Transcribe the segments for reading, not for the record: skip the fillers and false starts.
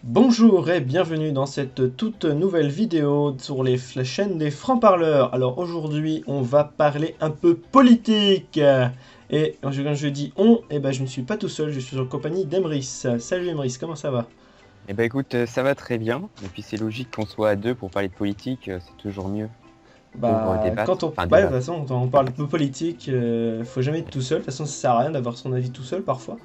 Bonjour et bienvenue dans cette toute nouvelle vidéo sur la chaîne des francs-parleurs. Alors aujourd'hui on va parler un peu politique. Et quand je dis on, je ne suis pas tout seul, je suis en compagnie d'Emrys. Salut Emrys, comment ça va? Eh ben écoute, ça va très bien. Et puis c'est logique qu'on soit à deux pour parler de politique, c'est toujours mieux pour Bah quand débattre. on... Enfin Bah, de toute débattre. façon quand on parle de politique, faut jamais être tout seul. De toute façon ça sert à rien d'avoir son avis tout seul parfois.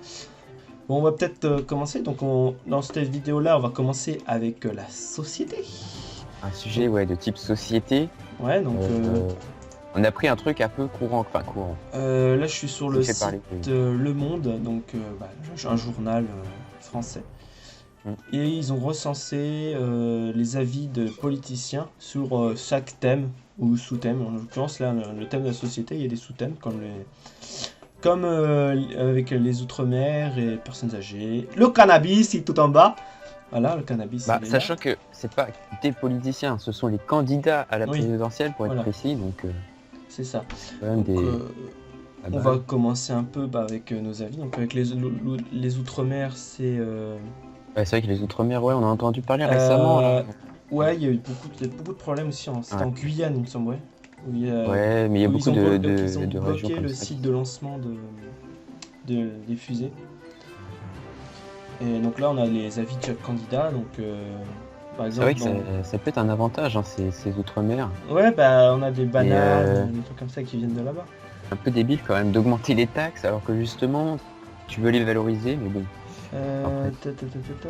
Bon, on va peut-être commencer. Donc dans cette vidéo là on va commencer avec la société. Un Donc, sujet de type société. ouais donc... euh, on a pris un truc un peu courant, enfin courant, Là, je suis sur qui le fait parler. site Le Monde, donc un journal français. Mm. Et ils ont recensé les avis de politiciens sur chaque thème ou sous-thème. En l'occurrence, là, le thème de la société, il y a des sous-thèmes comme avec les outre-mer et les personnes âgées. Le cannabis, il est tout en bas. Voilà, le cannabis, Bah, il est là. sachant que c'est pas des politiciens, ce sont les candidats à la Oui, présidentielle pour être voilà, précis, donc c'est ça. quand même Donc, des à on va base. commencer un peu avec nos avis. Donc, avec les outre-mer, c'est. Ouais, c'est vrai que les outre-mer, ouais, on a entendu parler récemment là. Euh, ouais, il y a beaucoup de problèmes aussi. C'était Ouais, en Guyane, il me semble, ouais. ouais, mais il y a Où beaucoup ils ont de régions bloqué comme le ça site qui. de lancement des fusées. Et donc là, on a les avis de chaque candidat. Donc, par C'est vrai exemple, que ça peut être un avantage, hein, ces outre-mer. ouais, bah, on a des Mais bananes, des trucs comme ça qui viennent de là-bas. un peu débile quand même d'augmenter les taxes alors que justement tu veux les valoriser, mais bon, après. Ta, ta, ta, ta, ta.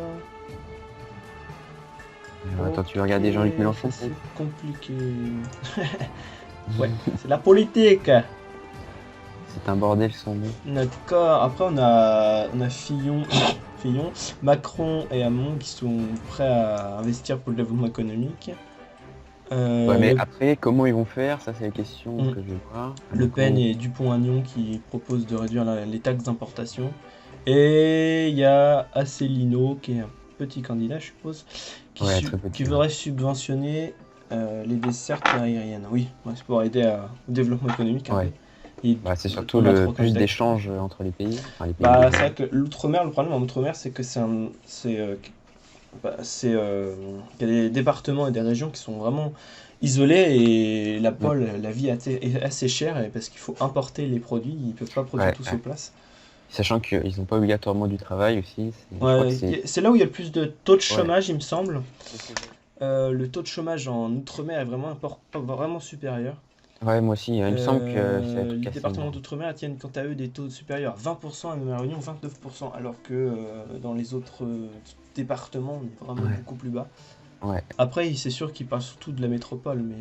Attends, tu veux Ok, regarder Jean-Luc ça Mélenchon c'est peut-être. compliqué. Ouais, c'est la politique. C'est un bordel sans nom. D'accord. Après, on a Fillon, Macron et Hamon qui sont prêts à investir pour le développement économique. Ouais, mais Le, après, comment ils vont faire? Ça, c'est la question on- que je vais voir. Le Pen Macron. et Dupont-Aignan qui proposent de réduire les taxes d'importation. Et il y a Asselineau qui est un petit candidat, je suppose, Ouais, très qui petit, ouais. voudrait subventionner les dessertes aériennes. Oui, ouais, c'est pour aider au développement économique un peu. Ouais. Et Bah, c'est surtout on a le trois plus candidats qui sont. d'échanges entre les pays, enfin les pays Bah, c'est voisins. vrai que l'outre-mer, le problème en outre-mer, c'est que qu'il y a des départements et des régions qui sont vraiment isolés et Mm. la vie est assez chère et parce qu'il faut importer les produits, ils peuvent pas produire Ouais, tout sur ouais. place. Sachant qu'ils n'ont pas obligatoirement du travail aussi. Je crois que Ouais, c'est. c'est là où il y a le plus de taux de Ouais. chômage, il me semble. Le taux de chômage en outre-mer est vraiment supérieur. Ouais, moi aussi, il me semble que c'est un truc Les assez départements énorme. d'outre-mer tiennent quant à eux des taux supérieurs à 20% et même à La Réunion 29%, alors que dans les autres départements on est vraiment Ouais, beaucoup plus bas. ouais. Après, c'est sûr qu'ils parlent surtout de la métropole, mais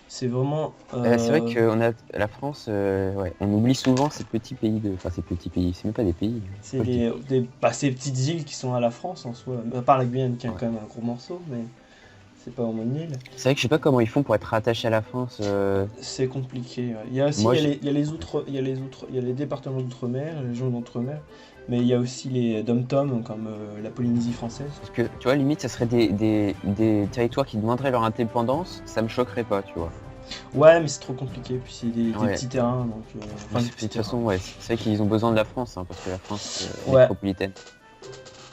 c'est vraiment. C'est vrai qu'on a la France, ouais, on oublie souvent ces petits pays enfin ces petits pays, c'est même pas des pays. C'est Pourquoi je dis ces petites îles qui sont à la France en soi. À part la Guyane qui a ouais. quand même un gros morceau, mais c'est pas vraiment une île. C'est vrai que je sais pas comment ils font pour être rattachés à la France. C'est compliqué. Ouais. Il y a aussi Moi, il y a les outre, il y a les départements d'outre-mer, les régions d'outre-mer, mais il y a aussi les dom-tom comme la Polynésie française. parce que tu vois, limite, ça serait des territoires qui demanderaient leur indépendance, ça me choquerait pas, tu vois. Ouais, mais c'est trop compliqué. Puis c'est des Ouais. petits terrains, donc Mais enfin des de petits toute terrains. façon, ouais, c'est vrai qu'ils ont besoin de la France, hein, parce que la France Ouais, métropolitaine,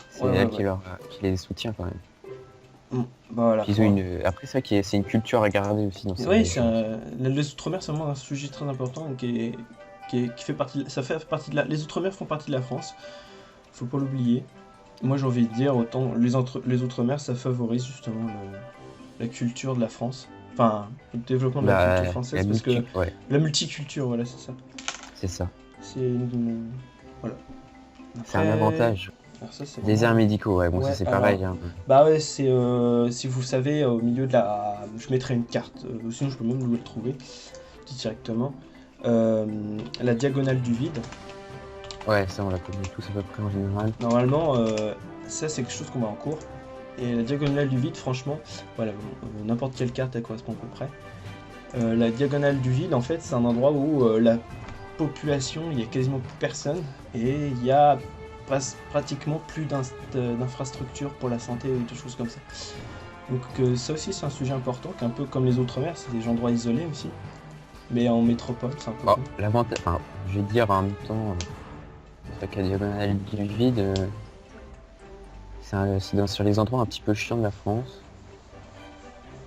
c'est ouais, ouais, elle ouais. qui les soutient quand même. Mm. Bah voilà. Puis ils ont après, c'est vrai que c'est une culture à garder aussi dans ces Oui, régions. les outre-mer, c'est vraiment un sujet très important qui fait partie, ça fait partie les outre-mer font partie de la France. Faut pas l'oublier. Moi, j'ai envie de dire autant les outre-mer, ça favorise justement la culture de la France. Enfin, le développement de la culture La française parce que multi, ouais, la multiculture, voilà, c'est ça. c'est ça. Voilà. C'est un Après, avantage. alors ça, c'est Déserts vraiment. médicaux, ouais, bon, ça Ouais, c'est alors. pareil, hein. Bah ouais, c'est si vous savez au milieu de la. Je mettrai une carte, sinon je peux même vous le trouver directement. La diagonale du vide. Ouais, ça on l'a connu tous à peu près en général. Normalement, ça c'est quelque chose qu'on met en cours. Et la diagonale du vide, franchement, voilà, n'importe quelle carte elle correspond à peu près. La diagonale du vide, en fait, c'est un endroit où la population, il y a quasiment plus personne et il y a pratiquement plus d'infrastructures pour la santé ou des choses comme ça. Donc ça aussi c'est un sujet important, qu'un peu comme les Outre-mer, c'est des endroits isolés aussi. Mais en métropole, c'est un peu Bon, mieux. l'avantage, enfin, je vais dire en même temps, c'est vrai qu'à Diagonale du Vide, sur les endroits un petit peu chiants de la France.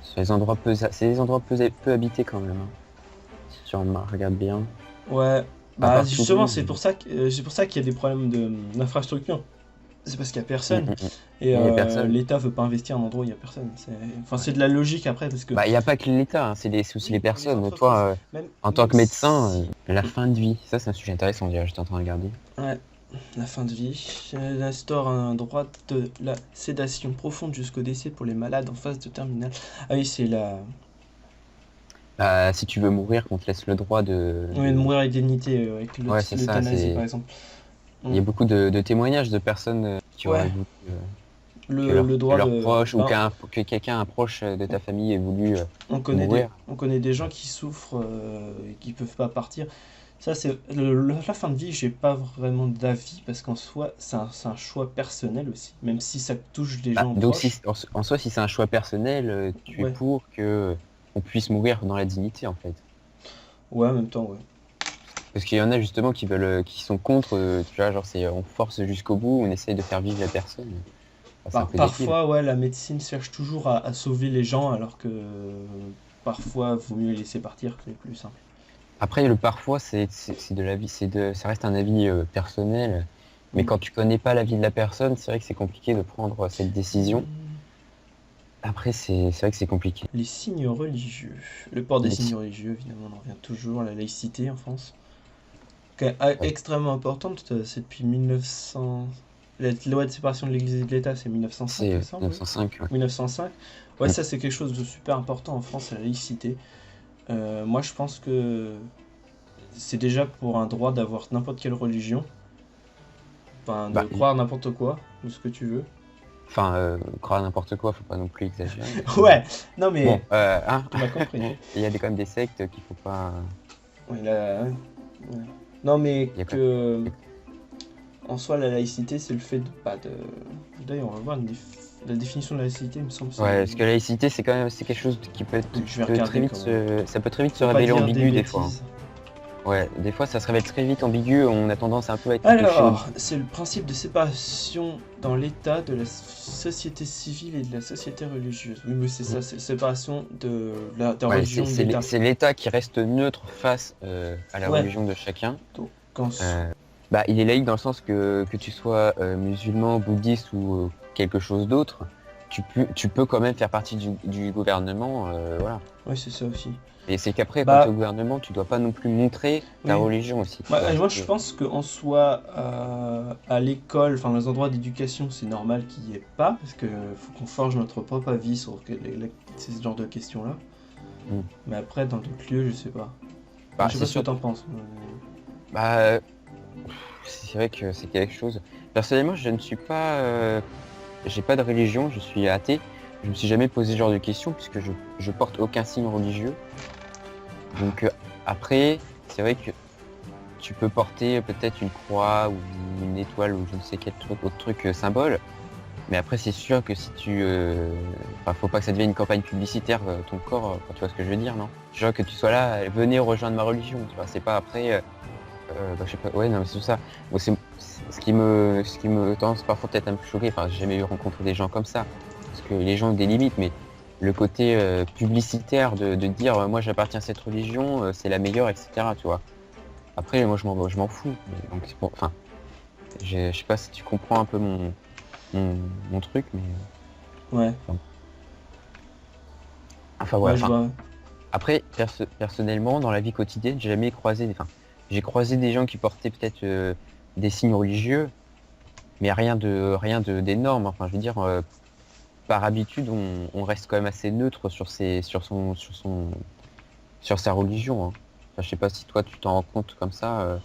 Sur les endroits c'est des endroits peu habités quand même, hein, si tu regardes bien. Ouais, À bah part justement, Toulouse. c'est pour ça qu'il y a des problèmes d'infrastructure. C'est parce qu'il y a personne. Et Il y a personne. l'État veut pas investir en un endroit où il y a personne. Enfin, c'est de la logique après, parce que Bah, il n'y a pas que l'État, hein, c'est aussi les oui, les personnes. entreprises, Toi, en tant même que médecin, si... la fin de vie, ça c'est un sujet intéressant, d'ailleurs, j'étais en train de regarder. Ouais, la fin de vie instaure un droit de la sédation profonde jusqu'au décès pour les malades en phase de terminale. Ah oui, c'est la... Bah, si tu veux mourir, qu'on te laisse le droit Oui, de mourir avec dignité, avec Ouais, c'est ça, l'euthanasie, par exemple. il y a beaucoup de témoignages de personnes qui auraient Ouais, voulu le que droit leurs de... proches ou Ben, que quelqu'un, un proche de ta famille ait voulu on mourir. connaît des gens qui souffrent et qui peuvent pas partir. Ça, c'est la fin de vie, j'ai pas vraiment d'avis parce qu'en soi, c'est un choix personnel aussi, même si ça touche des Bah, gens donc proches. en soi, si c'est un choix personnel, tu es Ouais, pour que on puisse mourir dans la dignité en fait. ouais, en même temps, ouais. Parce qu'il y en a justement qui veulent, qui sont contre, tu vois, genre c'est on force jusqu'au bout, on essaye de faire vivre la personne. Enfin, c'est un peu débile. Parfois, ouais, la médecine cherche toujours à sauver les gens alors que parfois, vaut mieux les laisser partir, c'est plus simple. Après, le parfois, c'est de la vie, ça reste un avis personnel. Mais Mm. quand tu connais pas la vie de la personne, c'est vrai que c'est compliqué de prendre cette décision. Après, c'est vrai que c'est compliqué. Les signes religieux. Le port des Mais signes religieux, évidemment, on en revient toujours à la laïcité en France. ouais, Extrêmement importante, c'est depuis 1900. La loi de séparation de l'Église et de l'État, c'est 1905, c'est il me semble, oui. 1905. Ouais. 1905. Ouais, Mm. ça, c'est quelque chose de super important en France, la laïcité. Moi, je pense que c'est déjà pour un droit d'avoir n'importe quelle religion. Enfin, de Bah, croire n'importe quoi, de ce que tu veux. enfin, croire n'importe quoi, faut pas non plus exagérer. Ouais, non Bon, mais hein, tu m'as compris. il y a quand même des sectes qu'il faut pas. Ouais, ouais. Non mais Il y a quand que même- en soi la laïcité c'est le fait de pas de. D'ailleurs on va voir la définition de la laïcité il me semble Ouais, parce que la laïcité, c'est quand même c'est quelque chose qui Je vais peut très regarder vite quand même. ça peut très vite se Faut pas révéler dire des ambigu des fois, hein. bêtises. Ouais, des fois ça se révèle très vite ambigu, on a tendance un peu à être touché au... Alors, c'est le principe de séparation dans l'État de la société civile et de la société religieuse. Oui, mais c'est ça, c'est séparation de la Ouais, religion de l'État. c'est l'État qui reste neutre face à la Ouais. religion de chacun. Donc, quand Bah, il est laïque dans le sens que tu sois musulman, bouddhiste ou quelque chose d'autre, tu peux quand même faire partie du gouvernement, voilà. ouais, c'est ça aussi. Et c'est qu'après, quand tu es au Bah, gouvernement, tu dois pas non plus montrer ta oui. religion aussi. Tu dois Moi, je rester- pense qu'en soi, à l'école, enfin, dans les endroits d'éducation, c'est normal qu'il n'y ait pas, parce qu'il faut qu'on forge notre propre avis sur ce genre de questions-là. Mm. Mais après, dans d'autres lieux, je sais pas. Bah, Je sais c'est pas ce que sûr. t'en penses. Bah, c'est vrai que c'est quelque chose. Personnellement, je ne suis pas, j'ai pas de religion, je suis athée. Je me suis jamais posé ce genre de questions puisque je porte aucun signe religieux. Donc après, c'est vrai que tu peux porter peut-être une croix ou une étoile ou je ne sais quel autre truc symbole. Mais après, c'est sûr que si tu, enfin, faut pas que ça devienne une campagne publicitaire ton corps. Tu vois ce que je veux dire, non? Genre que tu sois là, venez rejoindre ma religion. Tu vois, c'est pas après. Bah, je sais pas. Ouais, non, mais c'est tout ça. Moi, c'est ce qui me tendance parfois peut-être à me choquer. Enfin, j'ai jamais eu rencontré des gens comme ça, parce que les gens ont des limites, mais le côté publicitaire de dire moi j'appartiens à cette religion, c'est la meilleure, etc. Tu vois. Après, moi je m'en fous. Donc c'est pour, enfin, je sais pas si tu comprends un peu mon truc, mais Ouais, enfin ouais, voilà. je Enfin, vois. après, personnellement, dans la vie quotidienne, j'ai jamais croisé, enfin, j'ai croisé des gens qui portaient peut-être des signes religieux, mais rien de d'énorme. Enfin, je veux dire, par habitude, on reste quand même assez neutre sur sa religion, hein. Enfin, je sais pas si toi tu t'en rends compte comme ça.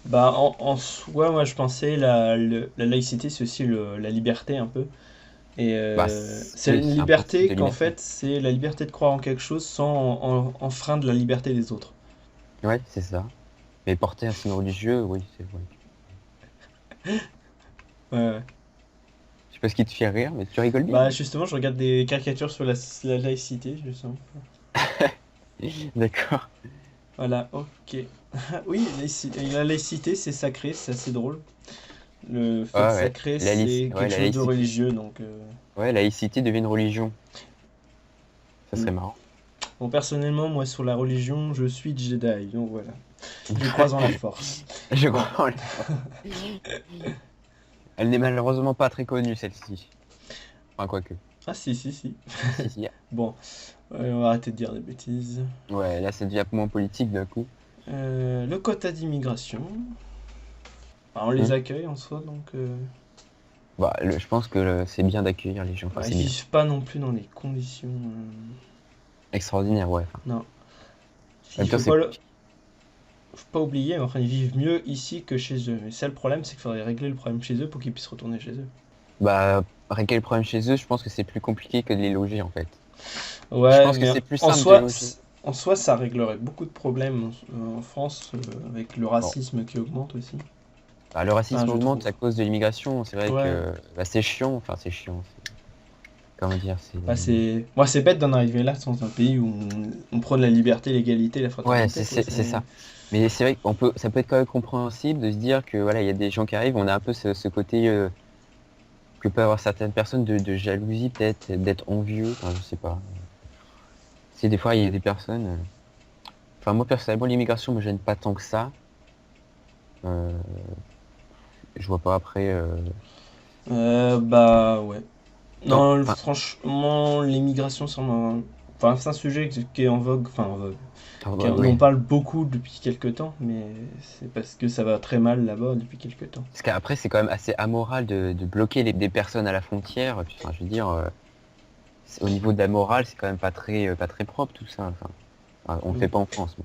Bah, en soi, moi, je pensais la laïcité, c'est aussi la liberté un peu. Et Bah, c'est oui, une c'est un principe liberté de qu'en liberté. fait, c'est la liberté de croire en quelque chose sans enfreindre la liberté des autres. Ouais, c'est ça. Mais porter un signe religieux, oui, c'est vrai. Ouais, ouais. Je sais pas ce qui te fait rire, mais tu rigoles bien, Bah, justement, je regarde des caricatures sur la laïcité, justement. hein. D'accord. Voilà, ok. Oui, la laïcité, c'est sacré, c'est assez drôle. Le fait Ouais, de ouais. sacrer, La c'est ouais, quelque la chose de laïcité. religieux, donc... Ouais, la laïcité devient une religion. Ça serait mm. marrant. Bon, personnellement, moi, sur la religion, je suis Jedi, donc voilà. Je crois en la force. Je Bon, crois en Elle n'est malheureusement pas très connue, celle-ci. Enfin, quoique. ah si, si, si. Si, si. Bon, on va arrêter de dire des bêtises. Ouais, là, ça devient moins politique d'un coup. Le quota d'immigration. Enfin, on les Hmm. accueille en soi, donc... Bah, je pense que c'est bien d'accueillir les gens. Enfin, bah, c'est ils bien. vivent pas non plus dans les conditions... Extraordinaire, ouais. Enfin, en Il même temps, faut c'est... pas, faut pas oublier, mais enfin, ils vivent mieux ici que chez eux. Mais ça, le problème, c'est qu'il faudrait régler le problème chez eux pour qu'ils puissent retourner chez eux. Bah, régler le problème chez eux, je pense que c'est plus compliqué que de les loger, en fait. Je Ouais, pense que mais c'est plus en simple de soi, loger. en soi, ça réglerait beaucoup de problèmes en France, avec le Bon, racisme qui augmente aussi. bah, le Enfin, racisme je augmente trouve. à cause de l'immigration. C'est vrai Ouais. que bah, c'est chiant. Enfin, c'est chiant. Comment dire, c'est... Bah, moi, c'est bête d'en arriver là dans un pays où on prône la liberté, l'égalité, la Ouais, fraternité, quoi. c'est ça. Mais c'est vrai ça peut être quand même compréhensible de se dire que voilà, il y a des gens qui arrivent, on a un peu ce côté que peuvent avoir certaines personnes de jalousie peut-être, d'être envieux, enfin je sais pas. C'est des fois il y a des personnes. Enfin moi personnellement l'immigration me gêne pas tant que ça. Euh, je vois pas après. Bah, ouais. Non, Enfin, franchement, l'immigration, enfin, c'est un sujet qui est en vogue, enfin, en vogue. On en ouais. parle beaucoup depuis quelques temps, mais c'est parce que ça va très mal là-bas depuis quelques temps. Parce qu'après c'est quand même assez amoral de bloquer des personnes à la frontière. Enfin, je veux dire, au niveau de la morale, c'est quand même pas très propre tout ça. Enfin, on le fait Mm. pas en France.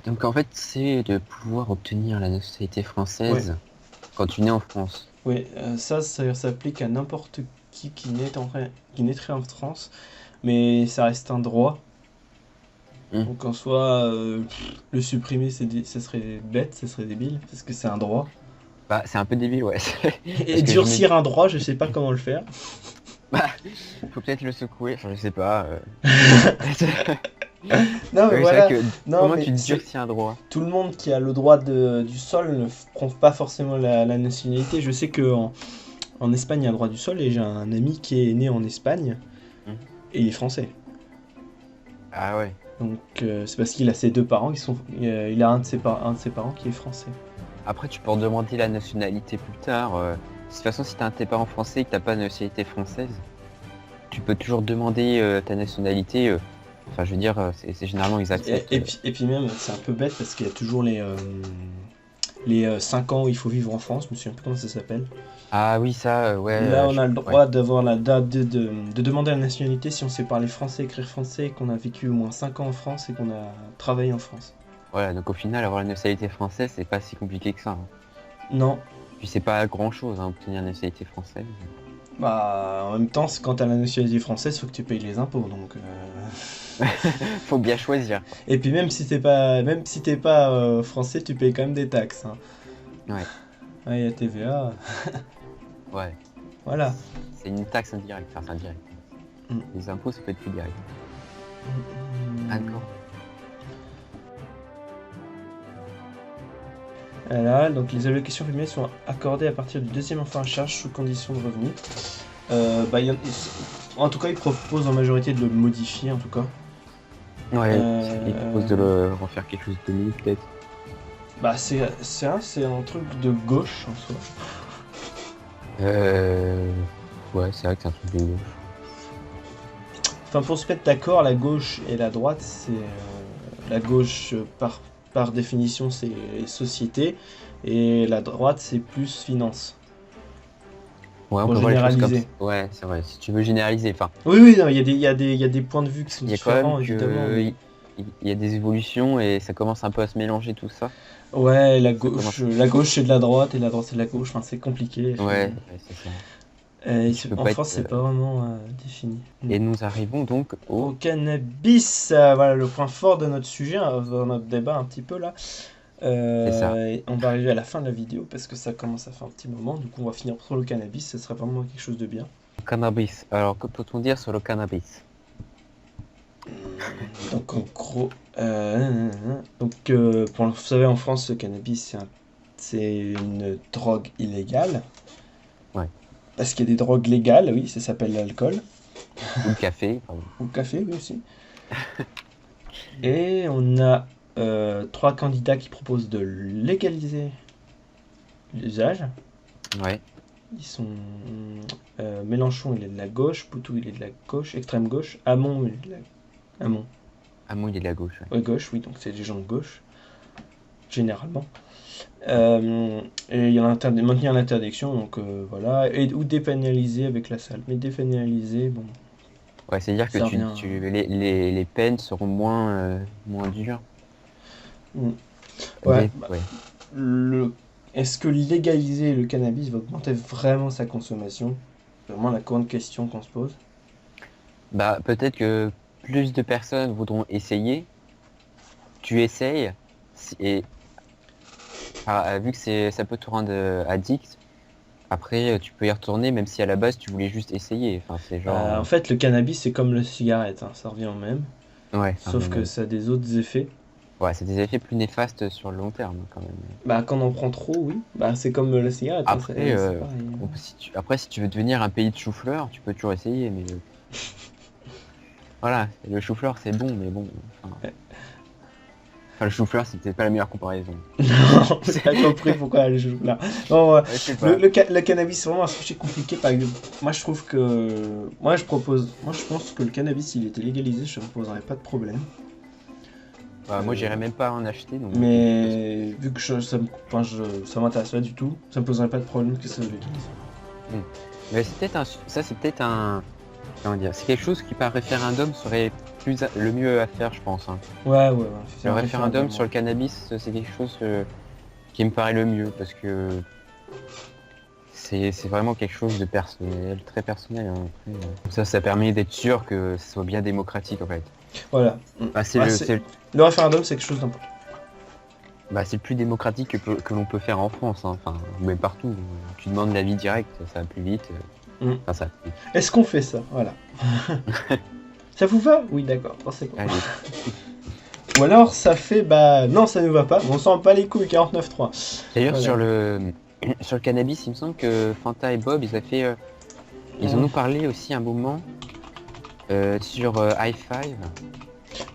Donc en fait, c'est de pouvoir obtenir la nationalité Ouais, française quand tu nais en France. ouais, ça s'applique à n'importe qui naîtrait en France, mais ça reste un droit. Hmm. Donc en soi, le supprimer, ça serait bête, ça serait débile, parce que c'est un droit. Bah, c'est un peu débile, ouais. Et Parce que je me dis, durcir un droit, je sais pas comment le faire. bah, faut peut-être le secouer, enfin, je sais pas. Non, mais Oui, c'est vrai voilà. que Non, comment mais tu c'est durcis un droit? tout le monde qui a le droit du sol ne prend pas forcément la nationalité. Je sais que en Espagne, il y a un droit du sol et j'ai un ami qui est né en Espagne Hmm. et il est français. Ah ouais. Donc c'est parce qu'il a ses deux parents qui sont, il a un de ses parents qui est français. Après, tu peux en demander la nationalité plus tard. De toute façon, si t'as un de tes parents français et que t'as pas de nationalité française, tu peux toujours demander ta nationalité. Enfin, je veux dire, c'est généralement ils acceptent. Et puis même, c'est un peu bête parce qu'il y a toujours les 5 ans où il faut vivre en France, je me souviens plus comment ça s'appelle. Ah oui, ça, ouais, Là, on a le ouais. droit d'avoir de demander la nationalité si on sait parler français, écrire français, qu'on a vécu au moins 5 ans en France et qu'on a travaillé en France. Voilà, donc au final, avoir la nationalité française, c'est pas si compliqué que ça, hein. Non, Puis c'est pas grand-chose, hein, obtenir la nationalité française. bah en même temps, quand t'as la nationalité française, faut que tu payes les impôts, donc... Faut bien choisir. Et puis même si t'es pas français, tu payes quand même des taxes, hein. Ouais, Ouais, il y a TVA, ouais. voilà. C'est une taxe indirecte, enfin c'est indirect. Mm. Les impôts, ça peut être plus direct. Mm. D'accord. Voilà, donc les allocations familiales sont accordées à partir du deuxième enfant à charge sous condition de revenu. Bah, en tout cas, ils proposent en majorité de le modifier, en tout cas. Ouais, Euh, ils proposent de le refaire quelque chose de mieux, peut-être. Bah, c'est un truc de gauche, en soi. Ouais, c'est vrai que c'est un truc de gauche. Enfin, pour se mettre d'accord, la gauche et la droite, c'est... la gauche, par définition, c'est les sociétés, et la droite, c'est plus finance. Ouais, on Pour peut voir les choses comme ça. généraliser. Ouais, c'est vrai, si tu veux généraliser. Enfin, Oui, oui, non, il y a des points de vue qui sont il y a quand même différents, évidemment, que... mais... Il y a des évolutions et ça commence un peu à se mélanger tout ça. Ouais, Ça commence... la gauche c'est de la droite et la droite c'est de la gauche, enfin c'est compliqué. Ouais, ouais, c'est ça. Tu peux En pas France être... c'est pas vraiment défini. Et nous arrivons donc Au au... cannabis, voilà le point fort de notre sujet, de notre débat un petit peu là. C'est ça. Et on va arriver à la fin de la vidéo parce que ça commence à faire un petit moment, du coup on va finir sur le cannabis, ça serait vraiment quelque chose de bien. Cannabis. Alors, que peut-on dire sur le cannabis? Donc en gros, vous savez, en France, le cannabis, c'est une drogue illégale. Ouais. Parce qu'il y a des drogues légales, oui, ça s'appelle l'alcool. Ou le café, pardon. Ou le café, oui, aussi. Et on a 3 candidats qui proposent de légaliser l'usage. Ouais. Ils sont Mélenchon, il est de la gauche, Poutou, il est de la gauche, extrême gauche, Hamon, il est de la... Hamon, Hamon, il est de la gauche. Ouais. ouais, gauche, oui, donc c'est des gens de gauche, généralement. Et il y a maintenir l'interdiction, donc voilà, ou dépénaliser avec la salle. Mais dépénaliser, bon, Ouais, c'est-à-dire que ça revient. les peines seront moins dures. Mm. Ouais, Ouais. Est-ce que légaliser le cannabis va augmenter vraiment sa consommation? C'est vraiment la grande question qu'on se pose. Bah, peut-être que plus de personnes voudront essayer. Tu essayes, et vu que ça peut te rendre addict, après tu peux y retourner même si à la base tu voulais juste essayer. Enfin, c'est genre. En fait, le cannabis, c'est comme la cigarette, hein, ça revient au même. Ouais, ça Sauf revient que même. ça a des autres effets. Ouais, c'est des effets plus néfastes sur le long terme quand même. Bah, quand on en prend trop, oui. Bah, c'est comme la cigarette, hein, Après, c'est pareil. si tu veux devenir un pays de chou-fleur, tu peux toujours essayer, mais voilà, le chou-fleur c'est bon, mais bon. Enfin, le chou-fleur c'est peut-être pas la meilleure comparaison. Non, j'ai pas compris pourquoi elle joue là. Non, Je sais pas. le cannabis, c'est vraiment un sujet compliqué. Par exemple, moi, je trouve que. Moi, je pense que le cannabis, s'il était légalisé, je ne me poserais pas de problème. Bah, moi j'irais même pas en acheter, donc. Mais vu que ça m'intéresse pas du tout, ça me poserait pas de problème que ça le légalise. Mais c'est peut-être un. Comment dire, c'est quelque chose qui par référendum serait le mieux à faire, je pense. Hein. Ouais. C'est Le un référendum sur ouais. le cannabis, c'est quelque chose qui me paraît le mieux parce que c'est vraiment quelque chose de personnel, très personnel. Hein. Après, ça permet d'être sûr que ce soit bien démocratique en fait. Voilà. Bah, Le référendum, c'est quelque chose d'important. c'est le plus démocratique que l'on peut faire en France, hein. Enfin, ou même partout. Tu demandes l'avis direct, ça va plus vite. Enfin, ça va plus vite. Est-ce qu'on fait ça? Voilà. Ça vous va? Oui, d'accord. Bon, c'est bon. Allez. Ou alors ça fait, bah non, ça ne va pas. On sent pas les couilles 49.3. D'ailleurs, Voilà. sur le cannabis, il me semble que Fanta et Bob, ils en ont parlé aussi un moment sur High Five.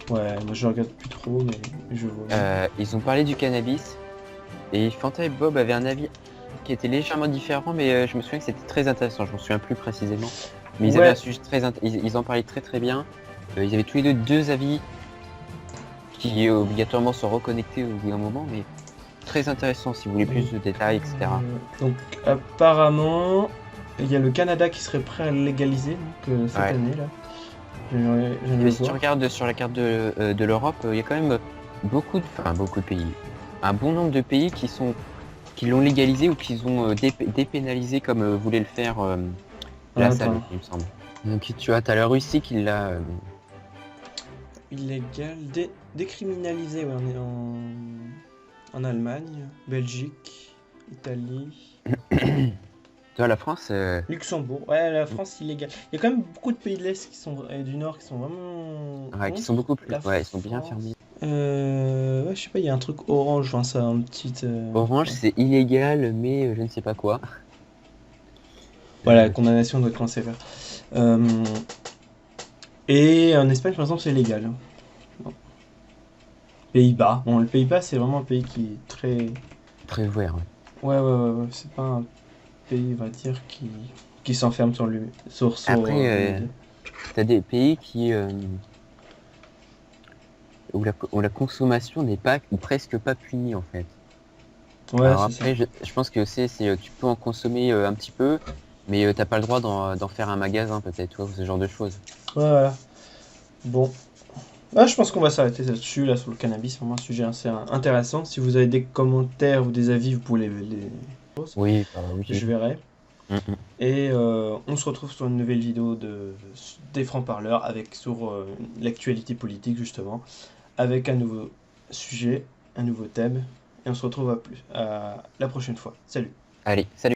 Ouais, moi je regarde plus trop, mais je vois. Ils ont parlé du cannabis et Fanta et Bob avaient un avis qui était légèrement différent, mais je me souviens que c'était très intéressant. Je me souviens plus précisément, mais ils Ouais. avaient un sujet ils en parlaient très très bien. Ils avaient tous les deux avis qui obligatoirement se reconnecter au bout d'un moment, mais très intéressant si vous voulez plus de détails, etc. Donc apparemment, il y a le Canada qui serait prêt à le légaliser donc, cette Ouais. année là. Je viens de Mais le si tu voir. regardes sur la carte de l'Europe, il y a quand même beaucoup de pays, un bon nombre de pays qui l'ont légalisé ou qui ont dépénalisé comme voulait le faire la salle, Attends. il me semble. Donc t'as la Russie qui l'a. Illégal, décriminalisé, ouais, on est en Allemagne, Belgique, Italie, Toi, la France, Luxembourg. Ouais, la France illégal. Il y a quand même beaucoup de pays de l'Est et du Nord qui sont vraiment ouais, qui contre sont beaucoup plus. la Ouais, ils sont bien France. fermés. Ouais, je sais pas, il y a un truc orange, enfin, ça, un petit. Orange, Ouais. c'est illégal, mais je ne sais pas quoi. Voilà, la condamnation doit commencer à faire. Et en Espagne, par exemple, c'est légal. Bon. Pays-Bas. Bon, le Pays-Bas, c'est vraiment un pays qui est très. Très ouvert. Ouais. Ouais. C'est pas un pays, on va dire, qui s'enferme sur lui. Après, t'as des pays où la consommation n'est pas ou presque pas punie en fait. Ouais, Alors c'est ça. après, je pense que tu peux en consommer un petit peu, mais t'as pas le droit d'en faire un magasin peut-être, tu vois, ou ce genre de choses. Ouais, voilà. Bon. Ah, je pense qu'on va s'arrêter là-dessus, là, sur le cannabis. C'est vraiment un sujet assez intéressant. Si vous avez des commentaires ou des avis, vous pouvez les... Oui, oui. Je verrai. Mm. Et on se retrouve sur une nouvelle vidéo des francs-parleurs sur l'actualité politique, justement, avec un nouveau sujet, un nouveau thème. Et on se retrouve à la prochaine fois. Salut! Allez, salut!